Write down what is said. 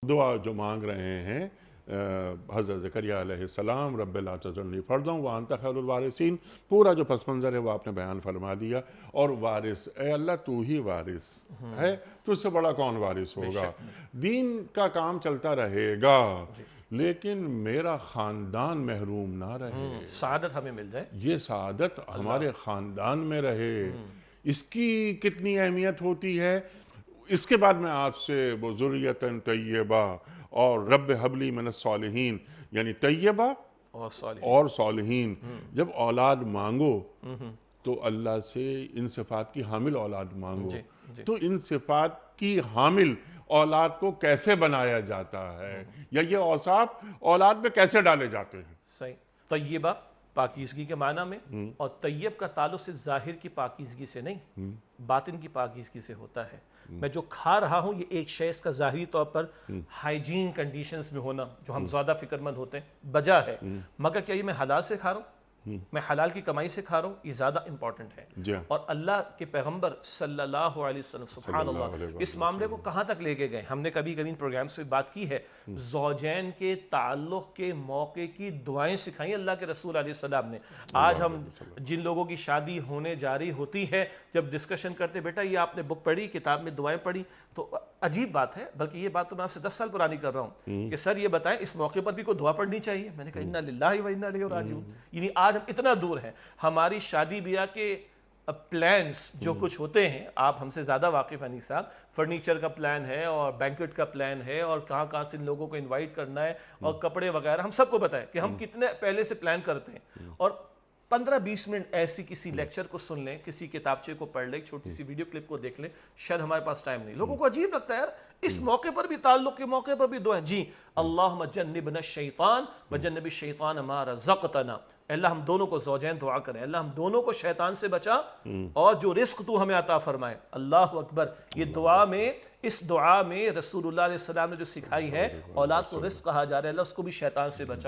دعا جو مانگ رہے ہیں حضرت زکریا علیہ السلام، رب لا تذرنی فردا وانت خیر الوارثین، پورا جو پس منظر ہے وہ آپ نے بیان فرما دیا. اور وارث، اے اللہ تو ہی وارث ہے، تجھ سے بڑا کون وارث ہوگا. دین کا کام چلتا رہے گا لیکن میرا خاندان محروم نہ رہے، سعادت ہمیں مل جائے، یہ سعادت ہمارے خاندان میں رہے. اس کی کتنی اہمیت ہوتی ہے. اس کے بعد میں آپ سے وہ ذریۃ طیبہ اور رب حب لی من الصالحین، یعنی طیبہ اور صالح. اور صالحین. جب اولاد مانگو تو اللہ سے ان صفات کی حامل اولاد مانگو. تو ان صفات کی حامل اولاد کو کیسے بنایا جاتا ہے، یا یہ اوصاف اولاد میں کیسے ڈالے جاتے ہیں؟ صحیح. طیبہ پاکیزگی کے معنی میں، اور طیب کا تعلق سے ظاہر کی پاکیزگی سے نہیں، باطن کی پاکیزگی سے ہوتا ہے. میں جو کھا رہا ہوں یہ ایک شے اس کا ظاہری طور پر ہائیجین کنڈیشنز میں ہونا، جو ہم زیادہ فکر مند ہوتے ہیں، بجا ہے. مگر کیا یہ میں حلال سے کھا رہا ہوں، میں حلال کی کمائی سے کھا رہا ہوں، یہ زیادہ امپورٹنٹ ہے. اور اللہ کے پیغمبر صلی اللہ علیہ وسلم سبحان اللہ اس معاملے کو کہاں تک لے کے گئے. ہم نے کبھی کبھی ان پروگرامز سے بات کی ہے، زوجین کے تعلق کے موقع کی دعائیں سکھائیں اللہ کے رسول علیہ السلام نے. آج ہم جن لوگوں کی شادی ہونے جاری ہوتی ہے، جب ڈسکشن کرتے بیٹا یہ آپ نے بک پڑھی، کتاب میں دعائیں پڑھی، تو عجیب بات ہے. بلکہ یہ بات تو میں آپ سے 10 سال پرانی کر رہا ہوں کہ سر یہ بتائیں اس موقع پر بھی کوئی دعا پڑھنی چاہیے. میں نے کہا انا للہ و انا الیہ راجعون. یعنی آج ہم اتنا دور ہیں. ہماری شادی بیاہ کے پلانز جو کچھ ہوتے ہیں، آپ ہم سے زیادہ واقف ہیں صاحب. فرنیچر کا پلان ہے اور بینکویٹ کا پلان ہے اور کہاں کہاں سے لوگوں کو انوائٹ کرنا ہے اور کپڑے وغیرہ. ہم سب کو پتہ ہے کہ ہم کتنے پہلے سے پلان کرتے ہیں. اور 15-20 منٹ ایسی کسی لیکچر کو سن لیں، کسی کتابچے کو پڑھ لیں، چھوٹی سی ویڈیو کلپ کو دیکھ لیں، شاید ہمارے پاس ٹائم نہیں. لوگوں کو عجیب لگتا ہے یار اس موقع پر بھی، تعلق کے موقع پر بھی دعائیں. جی اللہم جنبنا الشیطان وجنب الشیطان ما رزقتنا. اللہ ہم دونوں کو زوجین دعا کریں، اللہ ہم دونوں کو شیطان سے بچا اور جو رزق تو ہمیں عطا فرمائے. اللہ اکبر. یہ دعا میں، اس دعا میں رسول اللہ علیہ السلام نے جو سکھائی ہے، اولاد کو رزق کہا جا رہا ہے، اللہ اس کو بھی شیطان سے بچا.